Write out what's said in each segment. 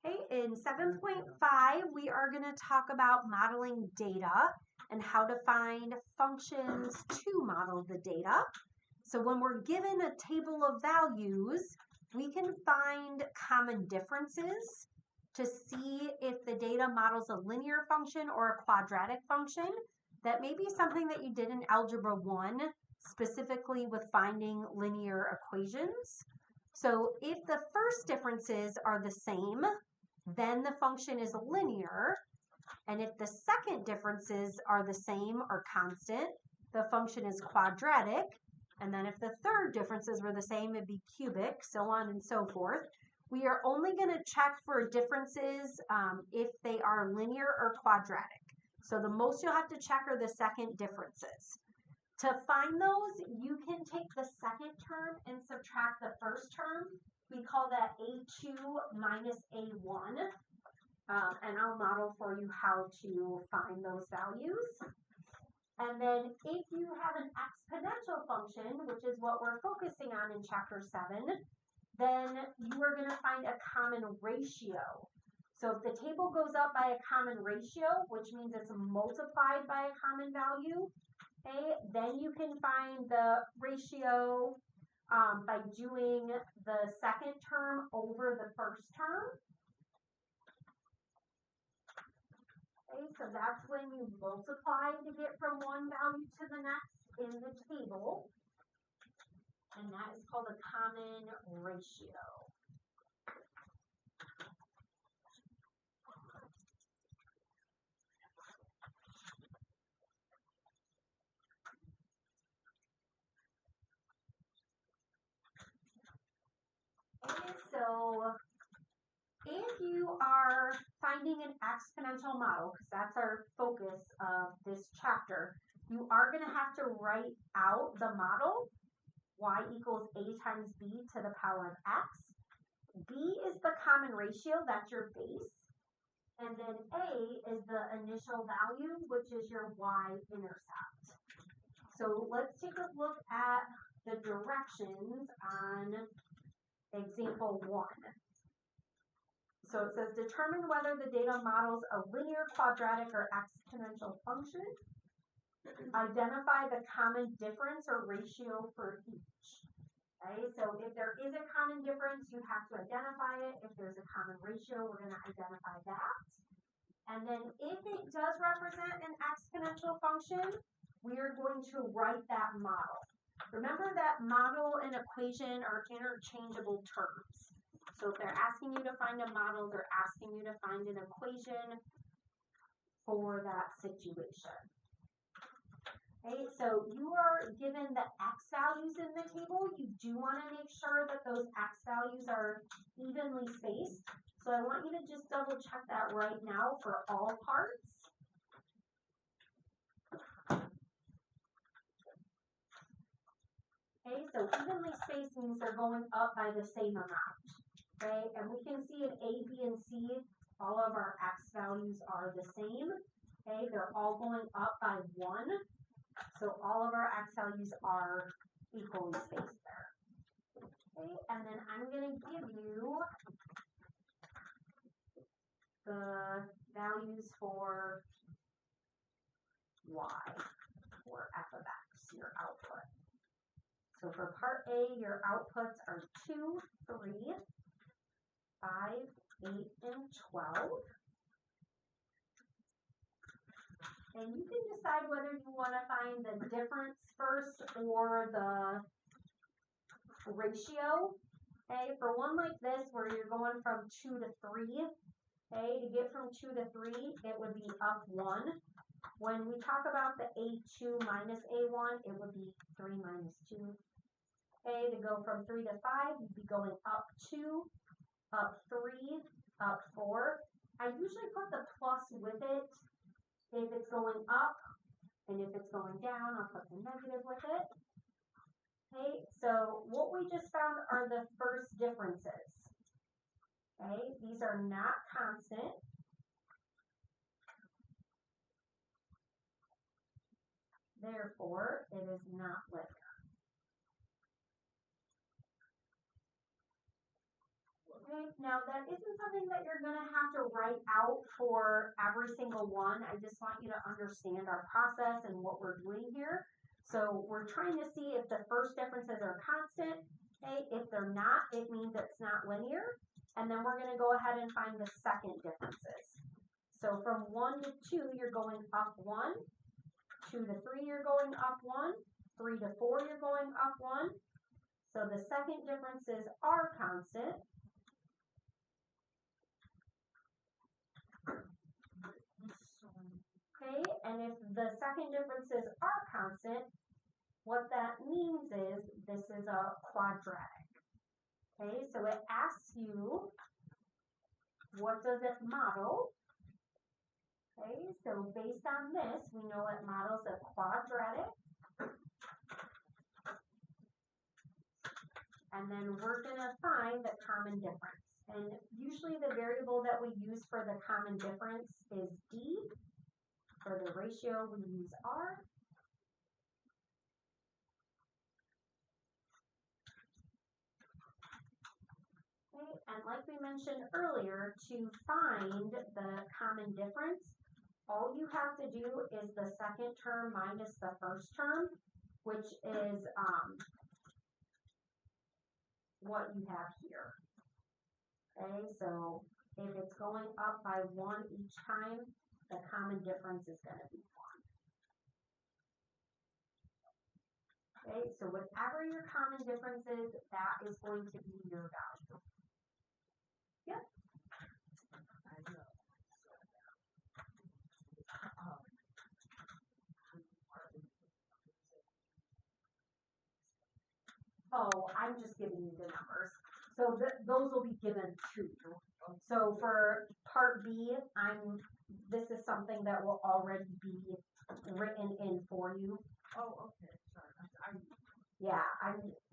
Okay, in 7.5, we are going to talk about modeling data and how to find functions to model the data. So when we're given a table of values, we can find common differences to see if the data models a linear function or a quadratic function. That may be something that you did in Algebra 1, specifically with finding linear equations. So if the first differences are the same, then the function is linear. And if the second differences are the same or constant, the function is quadratic. And then if the third differences were the same, it'd be cubic, so on and so forth. We are only going to check for differences if they are linear or quadratic. So the most you'll have to check are the second differences. To find those, you can take the second term and subtract the first term. We call that A2 minus A1. And I'll model for you how to find those values. And then if you have an exponential function, which is what we're focusing on in chapter 7, then you are going to find a common ratio. So if the table goes up by a common ratio, which means it's multiplied by a common value, okay, then you can find the ratio by doing the second term over the first term. Okay, so that's when you multiply to get from one value to the next in the table. And that is called a common ratio. Okay, so if you are finding an exponential model, because that's our focus of this chapter, you are going to have to write out the model, y equals a times b to the power of x. B is the common ratio, that's your base. And then a is the initial value, which is your y-intercept. So let's take a look at the directions on example 1. So it says determine whether the data models a linear, quadratic, or exponential function. Identify the common difference or ratio for each. Okay, so if there is a common difference, you have to identify it. If there's a common ratio, we're going to identify that. And then if it does represent an exponential function, we are going to write that model. Remember that model and equation are interchangeable terms. So if they're asking you to find a model, they're asking you to find an equation for that situation. Okay, so you are given the x values in the table. You do want to make sure that those x values are evenly spaced. So I want you to just double check that right now for all parts. Okay, so evenly spaced means they're going up by the same amount. Okay, and we can see in A, B, and C, all of our x values are the same. Okay, they're all going up by 1. So all of our x values are equally spaced there. Okay, and then I'm going to give you the values for y, or f of x, your output. So for part A, your outputs are 2, 3, 5, 8, and 12. And you can decide whether you want to find the difference first or the ratio. Okay, for one like this where you're going from 2 to 3, okay, to get from 2 to 3, it would be up 1. When we talk about the A2 minus A1, it would be 3 minus 2. Okay, to go from 3 to 5, you'd be going up 2, up 3, up 4. I usually put the plus with it if it's going up, and if it's going down, I'll put the negative with it. Okay, so what we just found are the first differences. Okay, these are not constant. Therefore, it is not linear. Okay, now that isn't something that you're going to have to write out for every single one. I just want you to understand our process and what we're doing here. So we're trying to see if the first differences are constant. Okay, if they're not, it means it's not linear. And then we're going to go ahead and find the second differences. So from 1 to 2, you're going up 1. 2 to 3, you're going up 1. 3 to 4, you're going up 1. So the second differences are constant. Okay, and if the second differences are constant, what that means is this is a quadratic. Okay, so it asks you, what does it model? Okay, so based on this, we know it models a quadratic. And then we're going to find the common difference. And usually the variable that we use for the common difference is D. For the ratio, we use R. Okay, and like we mentioned earlier, to find the common difference, all you have to do is the second term minus the first term, which is what you have here. Okay, so if it's going up by 1 each time, the common difference is going to be 1. Okay, so whatever your common difference is, that is going to be your value. Yep. Oh, I'm just giving you the numbers. So those will be given to you. So for part B, this is something that will already be written in for you. Oh, okay. Sorry. Yeah,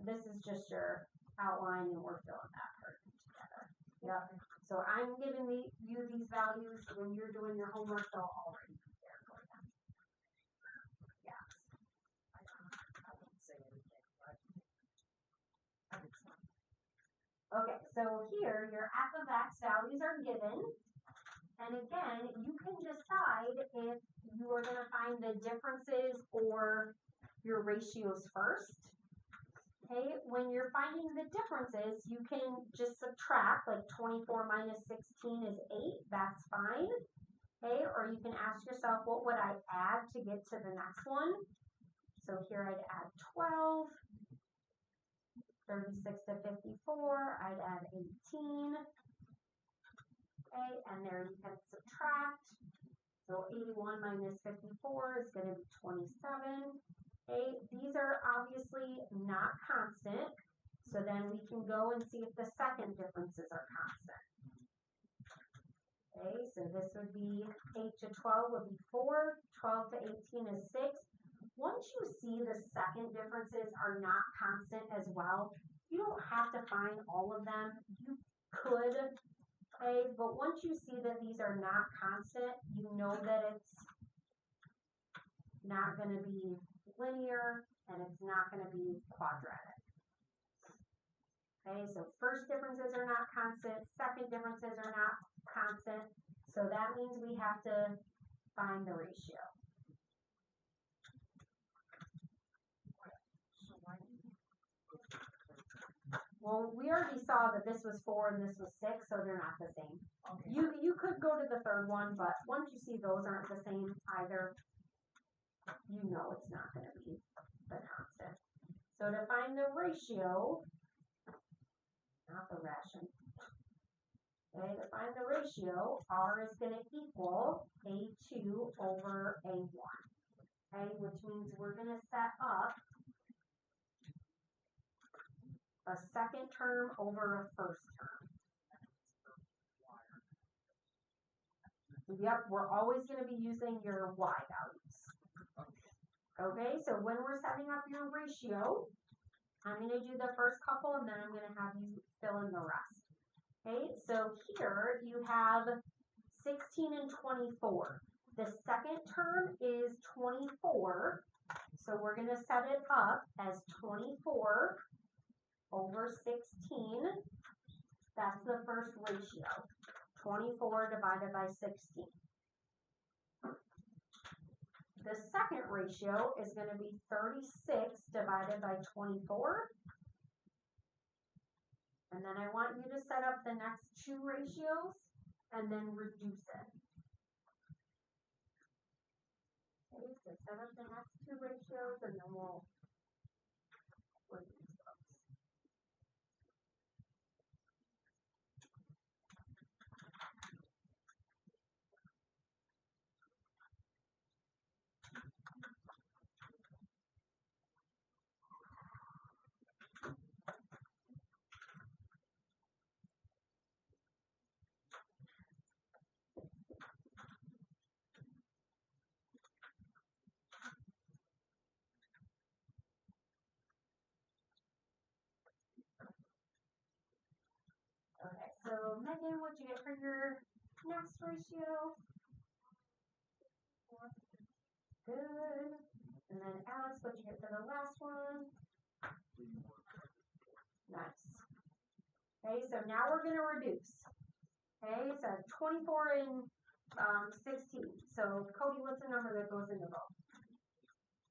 this is just your outline, and we're filling that part together. Yep. So I'm giving you these values. When you're doing your homework, they'll already be there for you. Yeah. I won't say anything, but Okay, so here your f of x values are given. And again, you can decide if you are going to find the differences or your ratios first. Okay, when you're finding the differences, you can just subtract, like 24 minus 16 is 8, that's fine. Okay, or you can ask yourself, what would I add to get to the next one? So here I'd add 12. 36 to 54, I'd add 18. Okay, and there you can subtract. So 81 minus 54 is going to be 27. Okay, these are obviously not constant. So then we can go and see if the second differences are constant. Okay, so this would be 8 to 12 would be 4. 12 to 18 is 6. Once you see the second differences are not constant as well, you don't have to find all of them. You could, okay, but once you see that these are not constant, you know that it's not going to be linear and it's not going to be quadratic. Okay, so first differences are not constant, second differences are not constant, so that means we have to find the ratio. Well, we already saw that this was 4 and this was 6, so they're not the same. okay. You could go to the third one, but once you see those aren't the same either, you know it's not going to be the constant. So to find the ratio, not the ration, okay, to find the ratio, R is going to equal A2 over A1, okay, which means we're going to set up a second term over a first term. Yep, we're always going to be using your y values. Okay, so when we're setting up your ratio, I'm going to do the first couple and then I'm going to have you fill in the rest. Okay, so here you have 16 and 24. The second term is 24, so we're going to set it up as 24 over 16. That's the first ratio, 24 divided by 16. The second ratio is going to be 36 divided by 24. And then I want you to set up the next two ratios and then reduce it. Okay, so set up the next two ratios and then we'll reduce those. Okay, so Megan, what'd you get for your next ratio? Good. And then Alex, what'd you get for the last one? Nice. Okay, so now we're going to reduce. Okay, so 24 and 16. So Cody, what's the number that goes into both?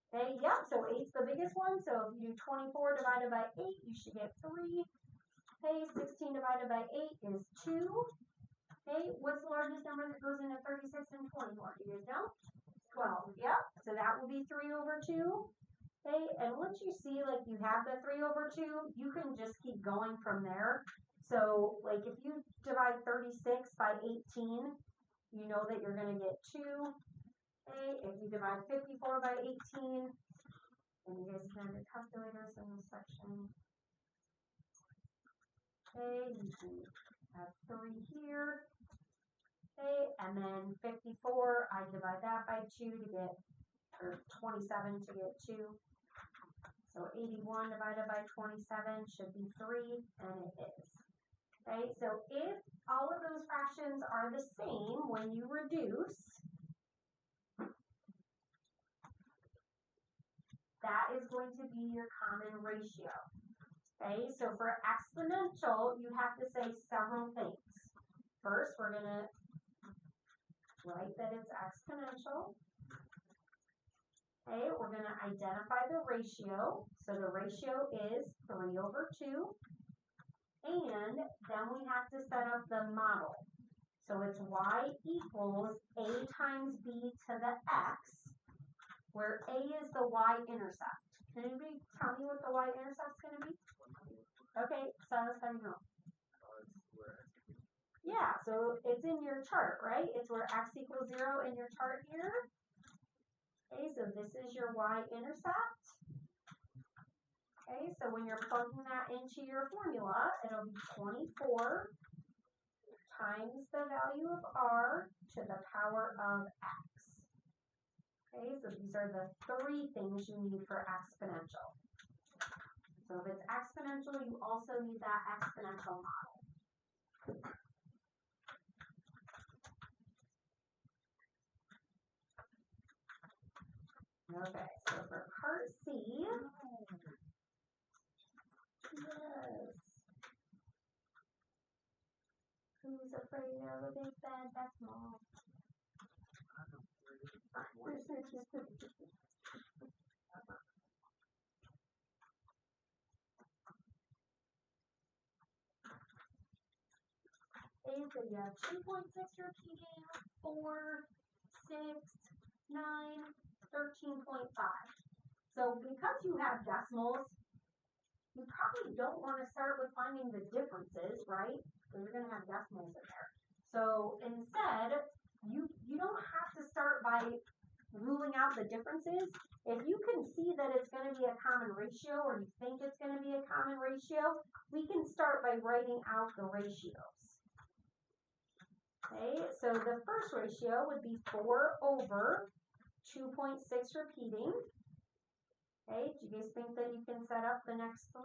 Okay, yep, so 8's the biggest one. So if you do 24 divided by 8, you should get 3. Okay, 16 divided by 8 is 2. Okay, what's the largest number that goes into 36 and 24? Do you guys know? 12. Yep, so that will be 3 over 2. Okay, and once you see like you have the 3 over 2, you can just keep going from there. So like if you divide 36 by 18, you know that you're going to get 2. Okay, if you divide 54 by 18, and you guys can have your calculators in this section. Okay, you can have 3 here. Okay, and then 54, I divide that by 2 to get, or 27 to get 2. So 81 divided by 27 should be 3, and it is. Okay, so if all of those fractions are the same when you reduce, that is going to be your common ratio. Okay, so for exponential, you have to say several things. First, we're going to write that it's exponential. Okay, we're going to identify the ratio. So the ratio is 3 over 2. And then we have to set up the model. So it's y equals a times b to the x, where a is the y-intercept. Can anybody tell me what the y-intercept is going to be? Okay, so that's how you know. Yeah, so it's in your chart, right? It's where x equals 0 in your chart here. Okay, so this is your y-intercept. Okay, so when you're plugging that into your formula, it'll be 24 times the value of r to the power of x. Okay, so these are the 3 things you need for exponential. So if it's exponential, you also need that exponential model. Okay, so for part C, yes. Who's afraid of a big bad decimal? Okay, so you have 2.6 repeating, 4, 6, 9, 13.5. So because you have decimals, you probably don't want to start with finding the differences, right? Because you're going to have decimals in there. So instead, you don't have to start by ruling out the differences. If you can see that it's going to be a common ratio, or you think it's going to be a common ratio, we can start by writing out the ratios. Okay, so the first ratio would be 4 over 2.6 repeating. Okay, do you guys think that you can set up the next 3?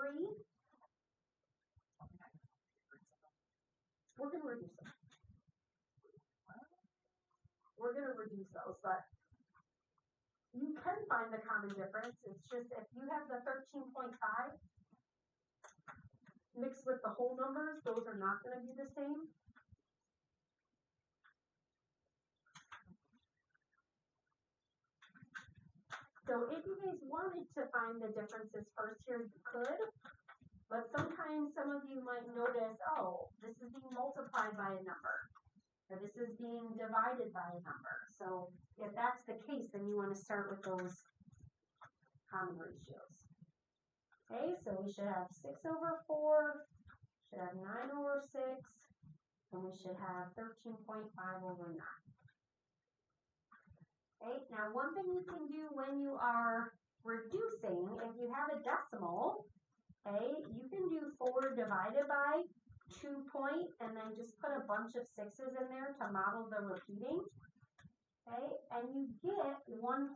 We're going to reduce them. We're going to reduce those, but you can find the common difference. It's just if you have the 13.5, mixed with the whole numbers, those are not going to be the same. So if you guys wanted to find the differences first here, you could. But sometimes some of you might notice, oh, this is being multiplied by a number, or this is being divided by a number. So if that's the case, then you want to start with those common ratios. Okay, so we should have 6 over 4, should have 9 over 6, and we should have 13.5 over 9. Okay, now one thing you can do when you are reducing, if you have a decimal, okay, you can do 4 divided by 2 and then just put a bunch of 6's in there to model the repeating. Okay, and you get 1.5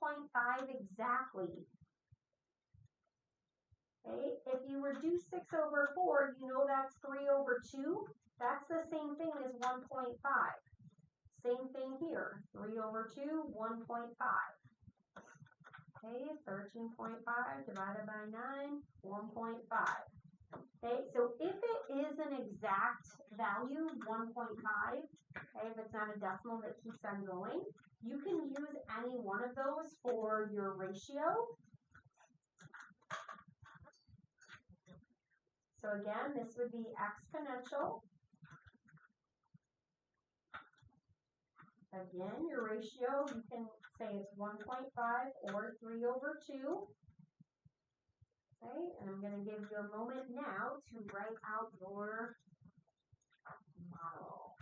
exactly. Okay, if you reduce 6 over 4, you know that's 3 over 2. That's the same thing as 1.5. Same thing here, 3 over 2, 1.5. Okay, 13.5 divided by 9, 1.5. Okay, so if it is an exact value, 1.5, okay, if it's not a decimal that keeps on going, you can use any one of those for your ratio. So again, this would be exponential. Again, your ratio, you can say it's 1.5 or 3 over 2. Okay, and I'm going to give you a moment now to write out your model.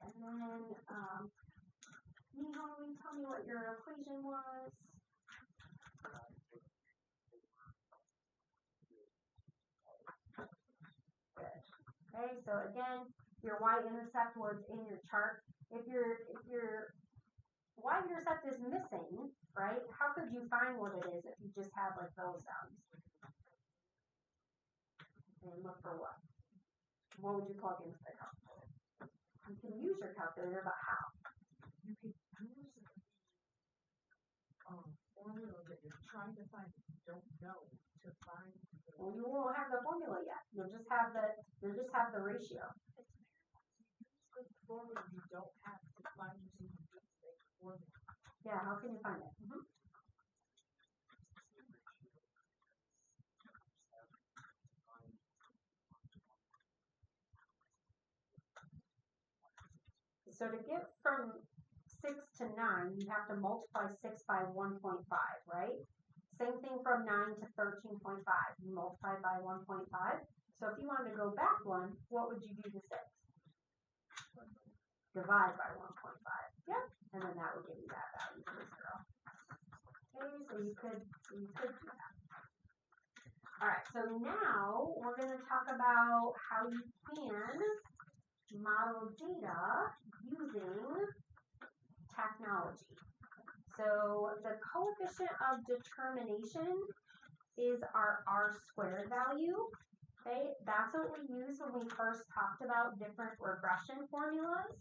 And then, Nihal, will you tell me what your equation was? Good. Okay, so again, your y-intercept was in your chart. If your y-intercept is missing, right, how could you find what it is if you just have like those values? And look for what? What would you plug into the calculator? You can use your calculator, but how? You can use formula that you're trying to find that you don't know to find. Well, you won't have the formula yet. You'll just have the ratio. Use the formula you don't have to find using the formula. Yeah, how can you find it? So to get from 6 to 9, you have to multiply 6 by 1.5, right? Same thing from 9 to 13.5. You multiply by 1.5. So if you wanted to go back one, what would you do to 6? Divide by 1.5. Yep. And then that would give you that value for 0. Okay, so you could do that. All right, so now we're going to talk about how you can model data using technology. So the coefficient of determination is our R² value. Okay, that's what we used when we first talked about different regression formulas.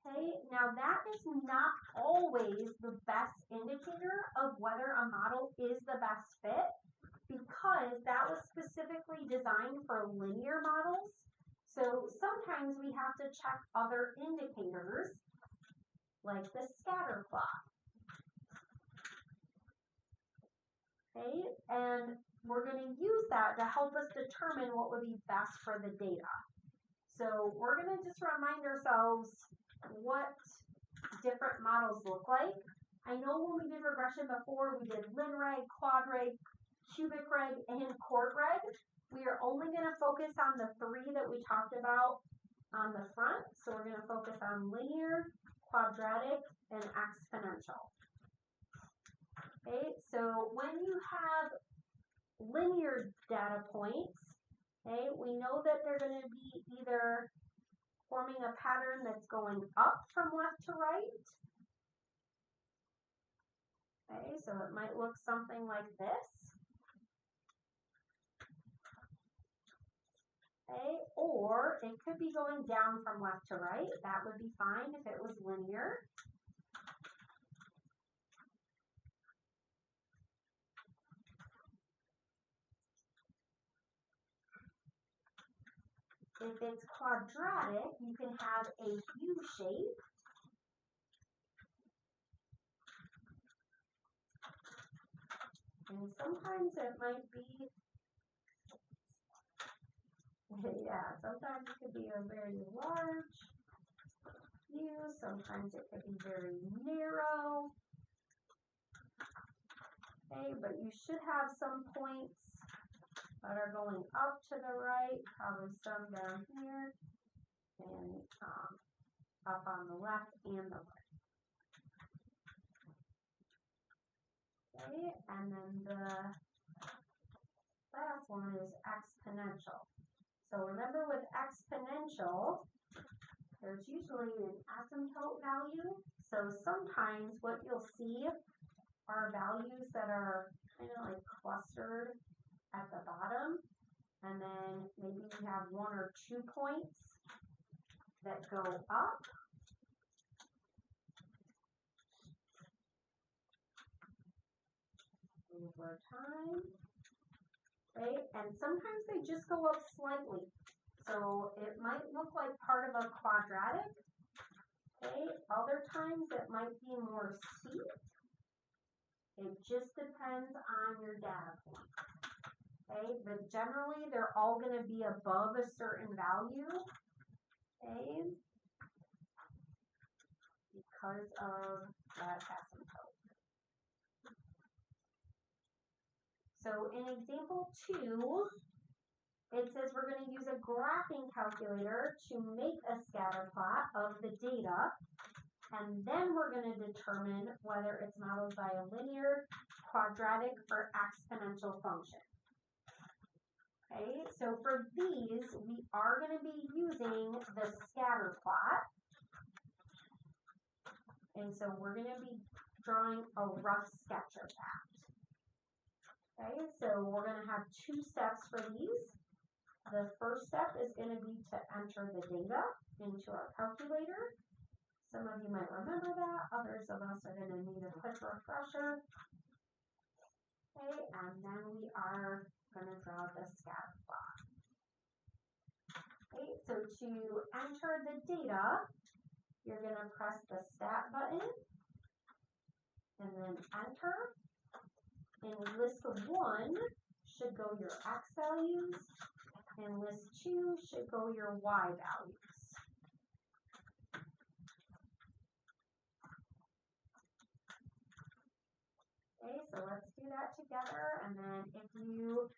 Okay, now that is not always the best indicator of whether a model is the best fit, because that was specifically designed for linear models. So sometimes we have to check other indicators like the scatter plot. Okay, and we're going to use that to help us determine what would be best for the data. So we're going to just remind ourselves what different models look like. I know when we did regression before, we did linreg, quadreg, cubic reg, and quart reg. We are only going to focus on the three that we talked about on the front. So we're going to focus on linear, quadratic, and exponential. Okay, so when you have linear data points, okay, we know that they're going to be either forming a pattern that's going up from left to right. Okay, so it might look something like this. Okay, or it could be going down from left to right. That would be fine if it was linear. If it's quadratic, you can have a U shape. And sometimes it might be, yeah, sometimes it could be a very large U, sometimes it could be very narrow. Okay, but you should have some points that are going up to the right, probably some down here, and up on the left and the right. Okay, and then the last one is exponential. So remember with exponential, there's usually an asymptote value. So sometimes what you'll see are values that are kind of like clustered at the bottom, and then maybe you have 1 or 2 points that go up. Over time, right? And sometimes they just go up slightly. So it might look like part of a quadratic. Okay, other times it might be more steep. It just depends on your data point. Okay, but generally they're all going to be above a certain value. Okay, because of that asymptote. So in example 2, it says we're going to use a graphing calculator to make a scatter plot of the data, and then we're going to determine whether it's modeled by a linear, quadratic, or exponential function. Okay, so for these, we are going to be using the scatter plot. And so we're going to be drawing a rough sketch of that. Okay, so we're going to have 2 steps for these. The first step is going to be to enter the data into our calculator. Some of you might remember that. Others of us are going to need a quick refresher. Okay, and then we are going to draw the scatter plot. Okay, so to enter the data, you're going to press the stat button and then enter. In list 1 should go your X values, and list 2 should go your Y values. Okay, so let's do that together, and then if you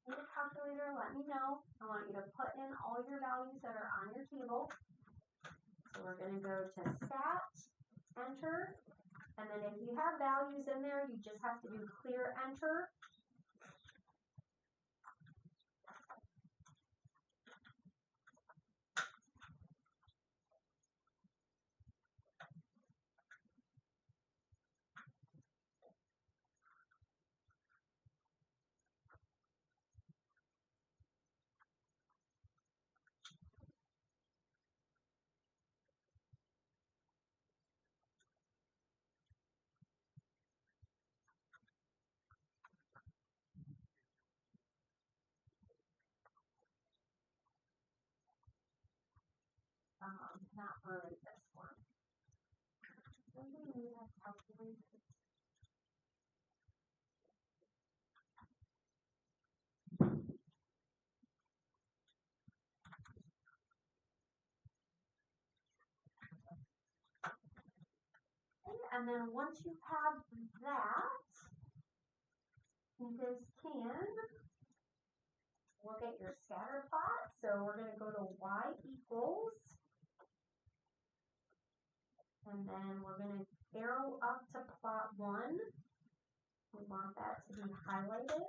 need a calculator, let me know. I want you to put in all your values that are on your table. So we're going to go to stat, enter, and then if you have values in there, you just have to do clear enter. Not really this one. Something you have calculated. And then once you have that, you just can look at your scatter plot. So we're going to go to y equals, and then we're going to arrow up to plot 1. We want that to be highlighted.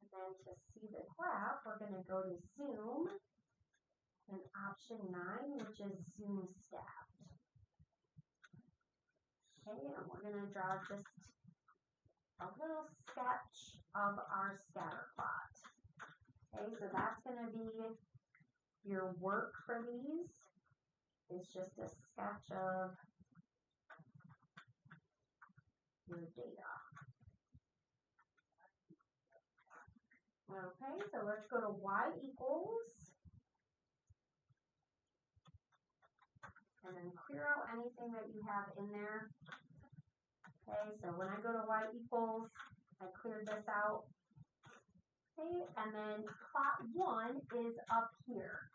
And then to see the graph, we're going to go to zoom and option 9, which is zoom stacked. Okay, and we're going to draw just a little sketch of our scatter plot. Okay, so that's going to be your work for these. It's just a sketch of your data. Okay, so let's go to y equals, and then clear out anything that you have in there. Okay, so when I go to y equals, I cleared this out. Okay, and then plot 1 is up here.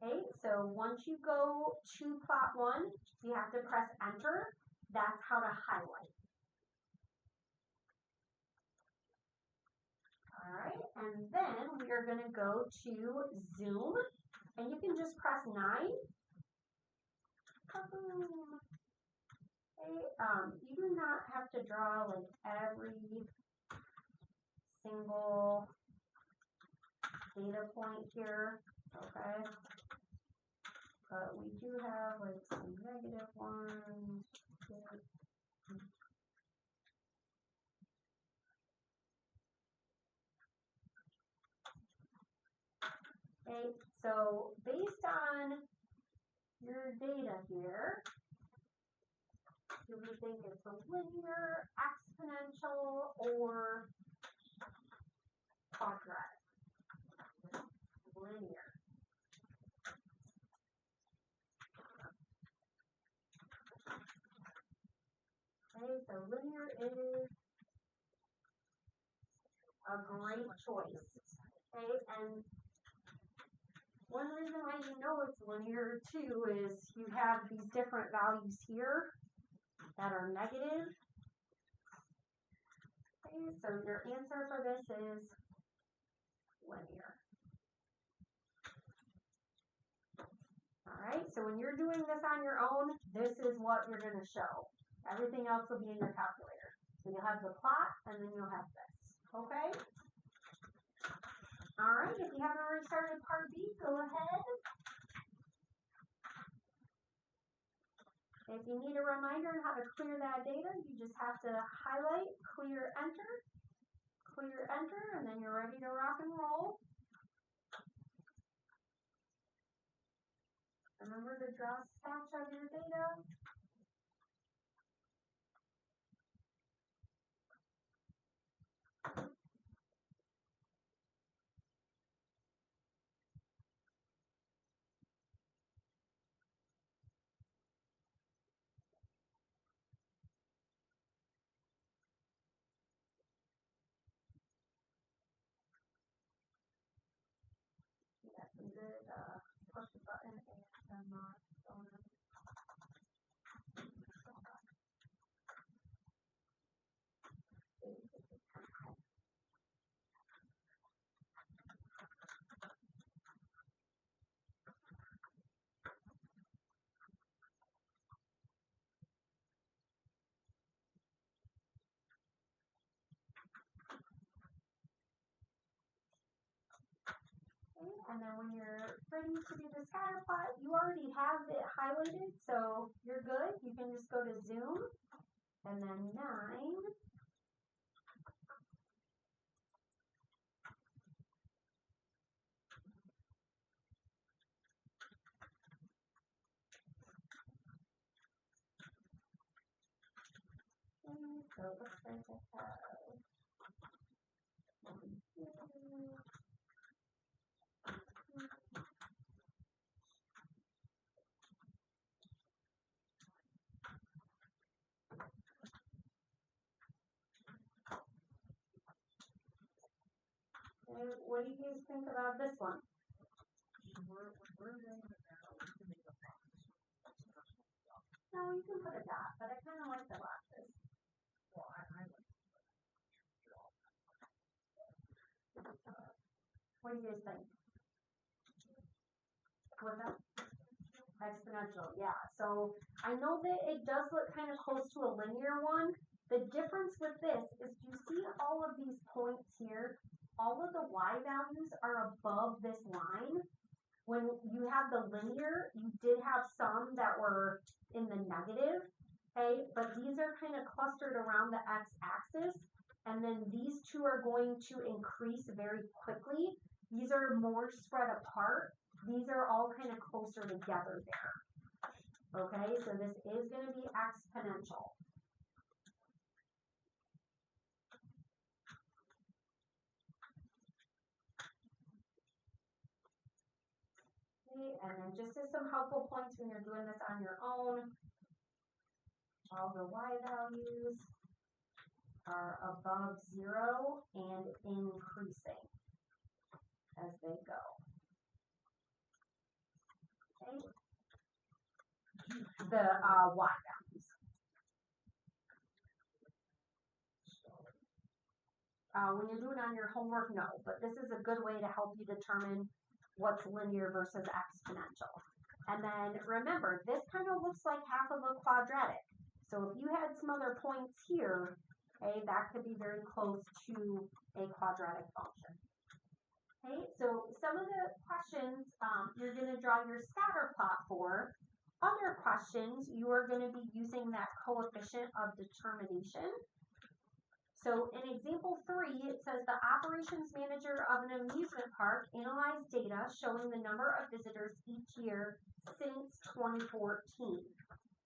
Okay, so once you go to plot 1, you have to press enter. That's how to highlight. Alright, and then we are going to go to zoom, and you can just press 9. Kaboom. Okay, you do not have to draw like every single data point here, okay? But we do have like some negative ones. Okay, so based on your data here, do we think it's a linear, exponential, or quadratic? Linear. Okay, so linear is a great choice. Okay, and one reason why you know it's linear too is you have these different values here that are negative. Okay, so your answer for this is linear. Alright, so when you're doing this on your own, this is what you're going to show. Everything else will be in your calculator. So you'll have the plot, and then you'll have this. Okay? Alright, if you haven't already started part B, go ahead. If you need a reminder on how to clear that data, you just have to highlight, clear, enter, and then you're ready to rock and roll. Remember to draw a sketch of your data. Yes, you did push the button and not going to. And then when you're ready to do the scatter plot, you already have it highlighted, so you're good. You can just go to zoom, and then 9. So it looks like I have 1, 2, what do you guys think about this one? We're doing it now. We can make a box. No, you can put a dot, but I kind of like the boxes. Well, I like What do you guys think? What's that? Exponential, yeah. So I know that it does look kind of close to a linear one. The difference with this is you see all of these points here, all of the y values are above this line. When you have the linear, you did have some that were in the negative, okay? But these are kind of clustered around the x-axis, and then these two are going to increase very quickly. These are more spread apart. These are all kind of closer together there. Okay, so this is going to be exponential. Okay, and then just as some helpful points when you're doing this on your own, all the y values are above 0 and increasing as they go. Okay, the y values. When you're doing it on your homework, no, but this is a good way to help you determine what's linear versus exponential. And then remember, this kind of looks like half of a quadratic. So if you had some other points here, okay, that could be very close to a quadratic function. Okay, so some of the questions you're going to draw your scatter plot for. Other questions, you are going to be using that coefficient of determination. So in example 3, it says the operations manager of an amusement park analyzed data showing the number of visitors each year since 2014.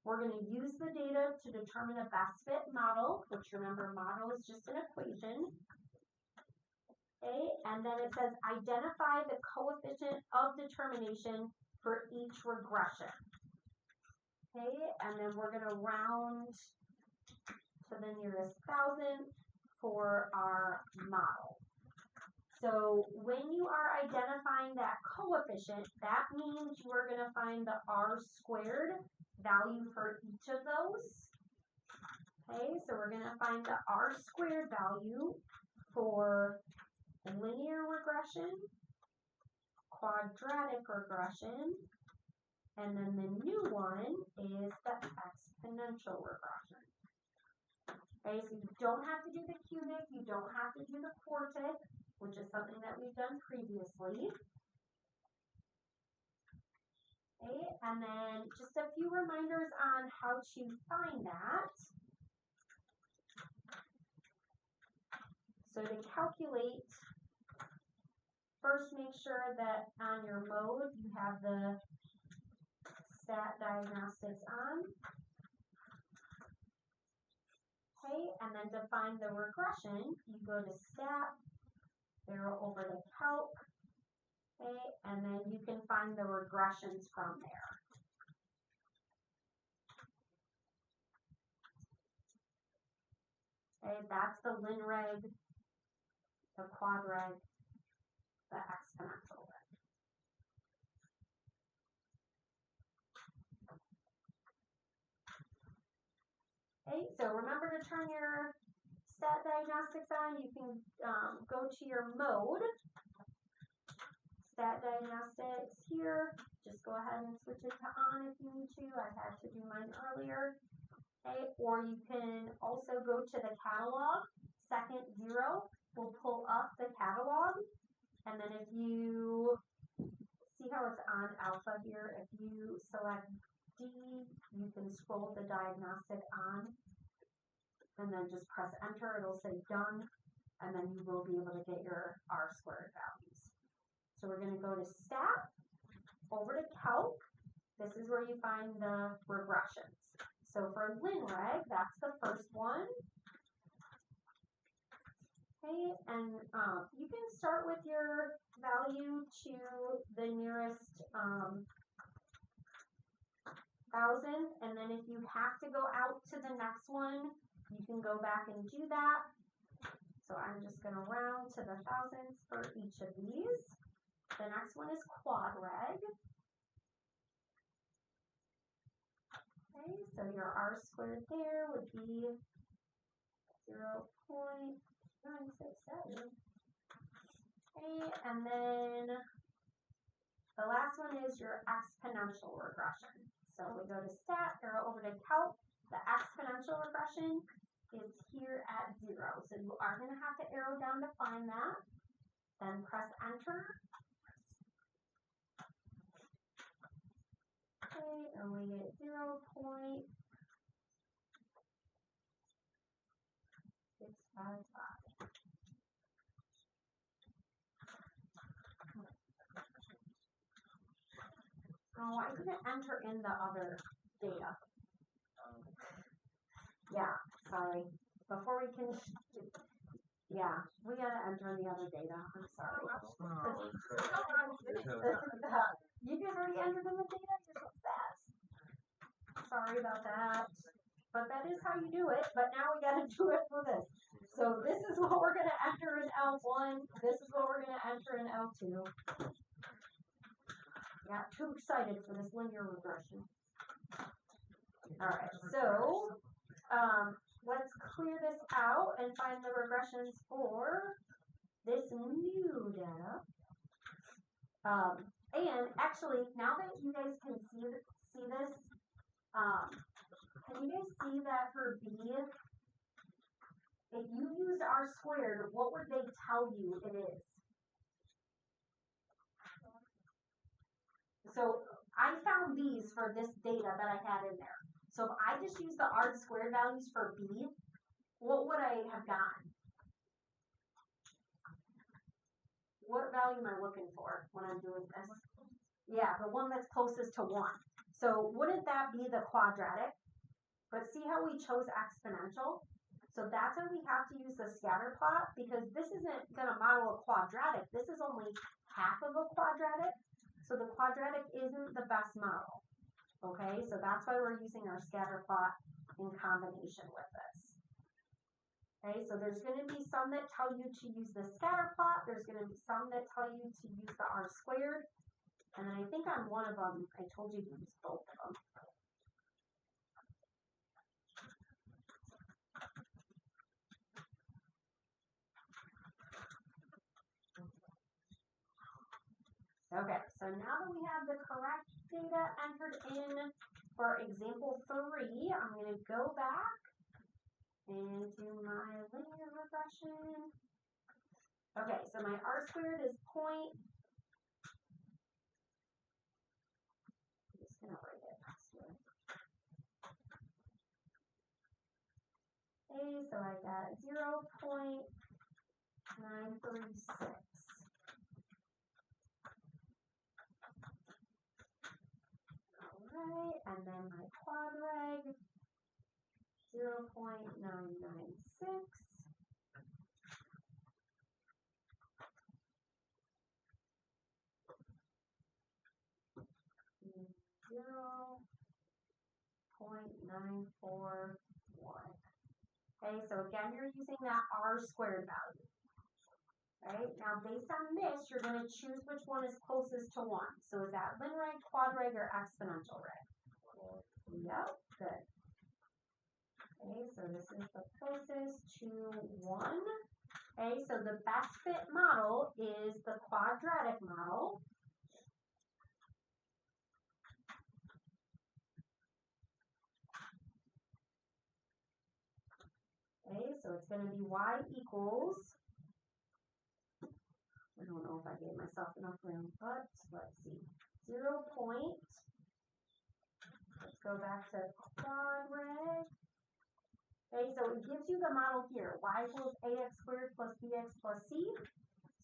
We're going to use the data to determine a best fit model, which remember model is just an equation. Okay, and then it says identify the coefficient of determination for each regression. Okay, and then we're going to round to the nearest thousandth for our model. So when you are identifying that coefficient, that means you are going to find the r squared value for each of those. Okay, so we're going to find the r squared value for linear regression, quadratic regression, and then the new one is the exponential regression. Okay, so you don't have to do the cubic, you don't have to do the quartic, which is something that we've done previously. Okay, and then just a few reminders on how to find that. So to calculate, first make sure that on your mode you have the stat diagnostics on. Okay, and then to find the regression, you go to stat, arrow over to calc, okay, and then you can find the regressions from there. Okay, that's the linreg, the quadreg, the exponential reg. Okay, so remember to turn your stat diagnostics on. You can go to your mode, stat diagnostics here. Just go ahead and switch it to on if you need to. I had to do mine earlier. Okay, or you can also go to the catalog. Second 0 will pull up the catalog. And then if you see how it's on alpha here, if you select D, you can scroll the diagnostic on and then just press enter. It'll say done, and then you will be able to get your r squared values. So we're going to go to stat, over to calc. This is where you find the regressions. So for linreg, that's the first one. Okay, and you can start with your value to the nearest thousandth, and then if you have to go out to the next one, you can go back and do that. So I'm just going to round to the thousandths for each of these. The next one is quad reg. Okay, so your r squared there would be 0.967. Okay, and then the last one is your exponential regression. So we go to stat, arrow over to calc. The exponential regression is here at 0. So you are going to have to arrow down to find that. Then press enter. Okay, and we get 0.655. Oh, I didn't enter in the other data. Yeah, sorry. Before we can, yeah, we gotta enter in the other data. I'm sorry. You guys already entered in the data? You're so fast. Sorry about that. But that is how you do it. But now we gotta do it for this. So this is what we're gonna enter in L1. This is what we're gonna enter in L2. Got too excited for this linear regression. Alright, so let's clear this out and find the regressions for this new data. And actually, now that you guys can see this, can you guys see that for B, if you used r squared, what would they tell you it is? So I found these for this data that I had in there. So if I just use the r squared values for B, what would I have gotten? What value am I looking for when I'm doing this? Yeah, the one that's closest to 1. So wouldn't that be the quadratic? But see how we chose exponential? So that's why we have to use the scatter plot, because this isn't going to model a quadratic. This is only half of a quadratic. So the quadratic isn't the best model. Okay, so that's why we're using our scatter plot in combination with this. Okay, so there's going to be some that tell you to use the scatter plot. There's going to be some that tell you to use the r squared. And then I think on one of them, I told you to use both of them. Okay, so now that we have the correct data entered in for example 3, I'm going to go back and do my linear regression. Okay, so my r squared is I'm just going to write it here. Okay, so I got 0.936. Alright, and then my quad reg, 0.996. 0.941. Okay, so again, you're using that r squared value. Right, now based on this, you're going to choose which one is closest to 1. So is that lin reg, quad reg, or exponential reg? Yep, good. Okay, so this is the closest to 1. Okay, so the best fit model is the quadratic model. Okay, so it's going to be y equals, I don't know if I gave myself enough room, but let's see, 0. Let's go back to quad reg. Okay, so it gives you the model here, y equals ax squared plus bx plus c.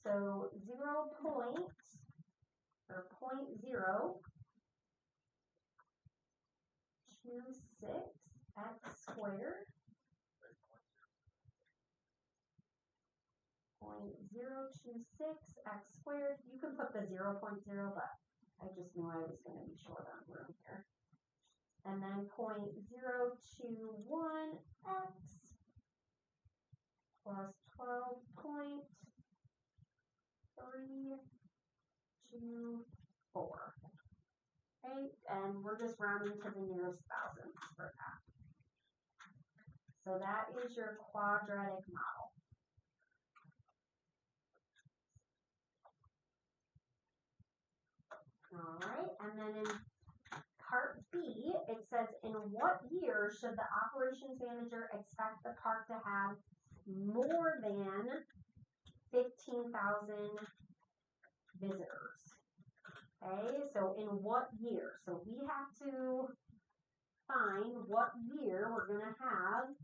So 0.026x squared 0.026x squared. You can put the 0.0, but I just knew I was going to be short on room here. And then 0.021x plus 12 and we're just rounding to the nearest thousandth for that. So that is your quadratic model. All right, and then in part B, it says, in what year should the operations manager expect the park to have more than 15,000 visitors? Okay, so in what year? So we have to find what year we're going to have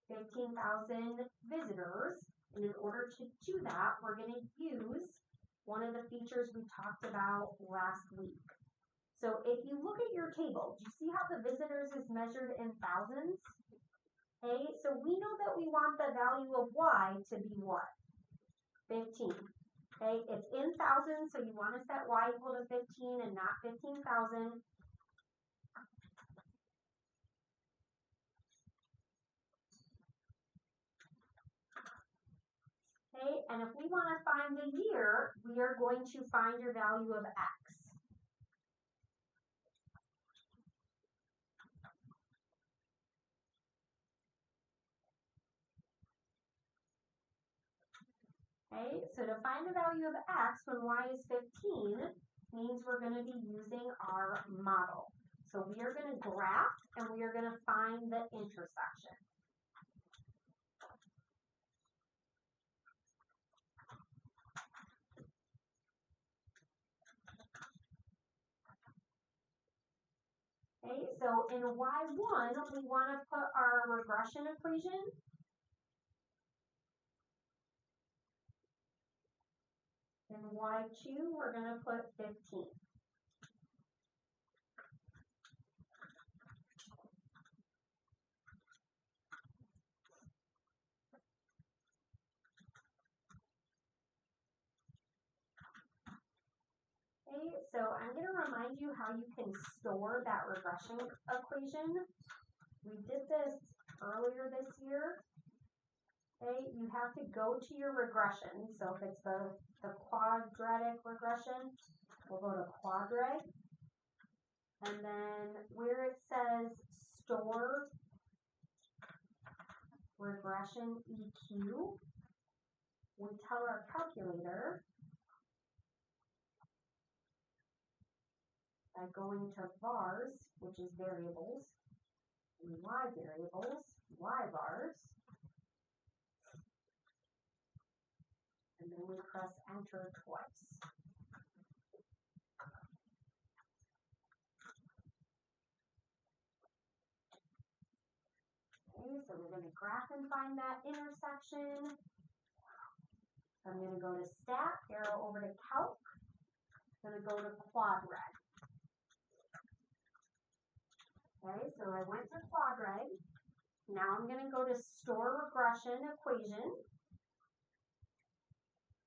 15,000 visitors. And in order to do that, we're going to use one of the features we talked about last week. So if you look at your table, do you see how the visitors is measured in thousands? Okay, so we know that we want the value of y to be what? 15. Okay, it's in thousands, so you want to set y equal to 15 and not 15,000. Okay, and if we want to find the year, we are going to find your value of x. Okay, so to find the value of x when y is 15 means we're going to be using our model. So we are going to graph and we are going to find the intersection. Okay, so in y1, we want to put our regression equation. In y2, we're going to put 15. Okay, so I'm going to remind you how you can store that regression equation. We did this earlier this year. Okay, you have to go to your regression. So if it's the quadratic regression, we'll go to quadratic. And then where it says store regression EQ, we tell our calculator by going to vars, which is variables, and y variables, y vars, and then we press enter twice. Okay, so we're going to graph and find that intersection. I'm going to go to stat, arrow over to calc, I'm going to go to quadratic. Okay, so I went to quadratic. Now I'm going to go to store regression equation.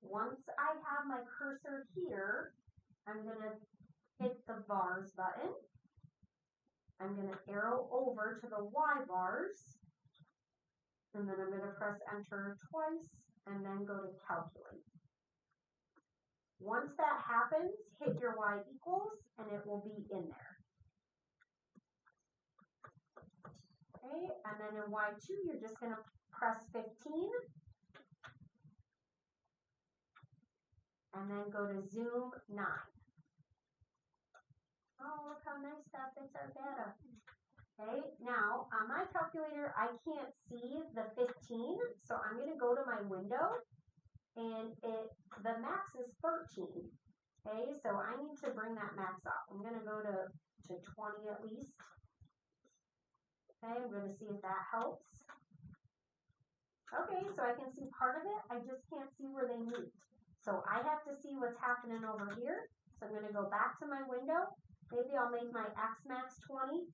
Once I have my cursor here, I'm going to hit the vars button. I'm going to arrow over to the y vars. And then I'm going to press enter twice and then go to calculate. Once that happens, hit your y equals and it will be in there. Okay, and then in y2, you're just going to press 15 and then go to zoom 9. Oh, look how nice that fits our data. Okay, now on my calculator, I can't see the 15, so I'm going to go to my window and the max is 13. Okay, so I need to bring that max up. I'm going to go to 20 at least. Okay, I'm going to see if that helps. Okay, so I can see part of it. I just can't see where they meet. So I have to see what's happening over here. So I'm going to go back to my window. Maybe I'll make my X max 20.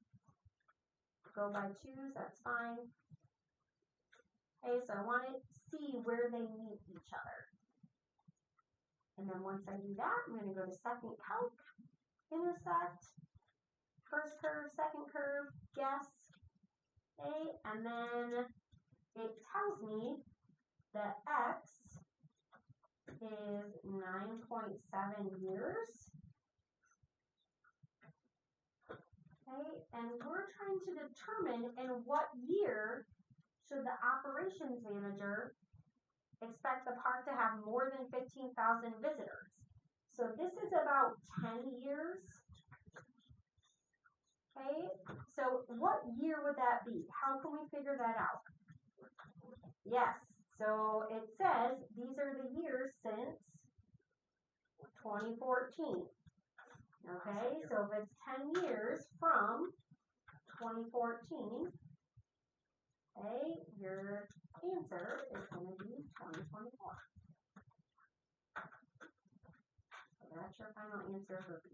Go by 2s, that's fine. Okay, so I want to see where they meet each other. And then once I do that, I'm going to go to second calc, intersect, first curve, second curve, guess. Okay, and then it tells me that X is 9.7 years. Okay, and we're trying to determine in what year should the operations manager expect the park to have more than 15,000 visitors. So this is about 10 years. Okay, so what year would that be? How can we figure that out? Yes, so it says these are the years since 2014. Okay, so if it's 10 years from 2014, okay, your answer is going to be 2024. So that's your final answer for B.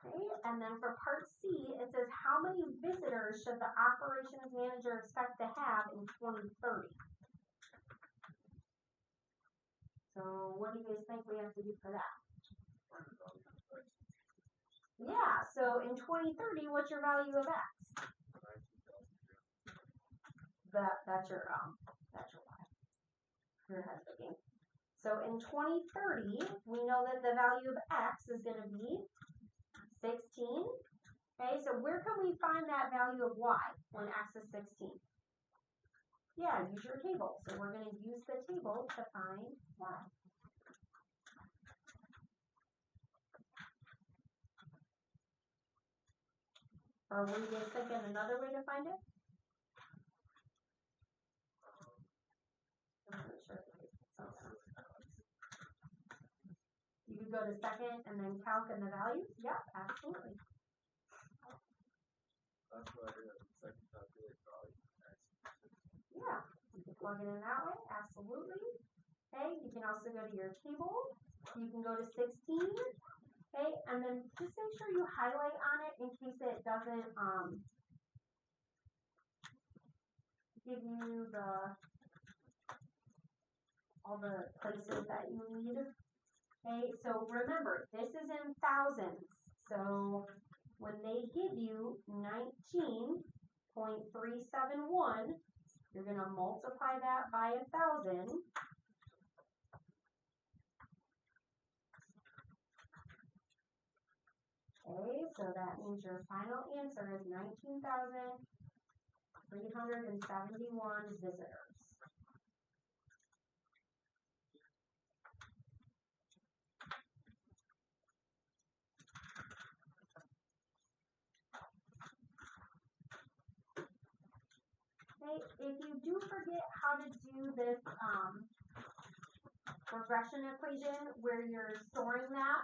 Okay, and then for part C, it says how many visitors should the operations manager expect to have in 2030? So what do you guys think we have to do for that? Yeah, so in 2030, what's your value of X? That's your Y. Your head looking. So in 2030, we know that the value of X is going to be 16. Okay, so where can we find that value of Y when X is 16? Yeah, use your table. So we're going to use the table to find Y. Or were you guys thinking another way to find it? You could go to second and then calc in the value? Yep, absolutely. That's what I did. Second calculate value. Yeah, you can plug it in that way, absolutely. Okay, you can also go to your table. You can go to 16. Okay, and then just make sure you highlight on it in case it doesn't give you all the places that you need. Okay, so remember, this is in thousands. So when they give you 19.371, you're going to multiply that by 1,000. Okay, so that means your final answer is 19,371 visitors. Okay, if you do forget how to do this regression equation where you're storing that,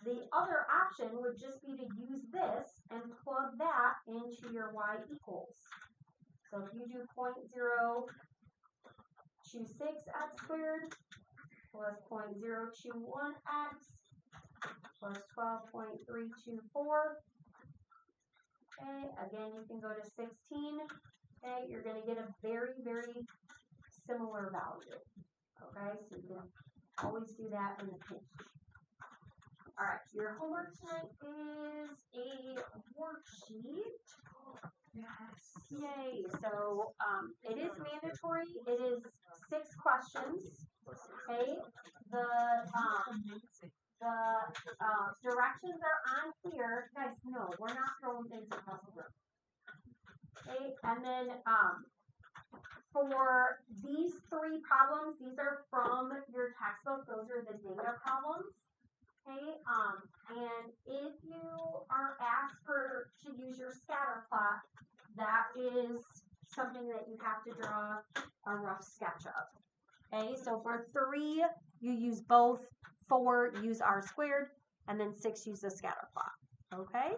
the other option would just be to use this and plug that into your y equals. So if you do 0.026x squared plus 0.021x plus 12.324. Okay, again, you can go to 16. Okay, you're going to get a very, very similar value. Okay, so you can always do that in the pinch. All right, your homework tonight is a worksheet. Yes. Yay. So it is mandatory. It is 6 questions. Okay. The directions are on here. Guys, no, we're not throwing things across the room. Okay, and then for these 3 problems, these are from your textbook. Those are the data problems. Okay, and if you are asked to use your scatter plot, that is something that you have to draw a rough sketch of. Okay, so for 3, you use both. 4, use R squared, and then 6, use the scatter plot. Okay.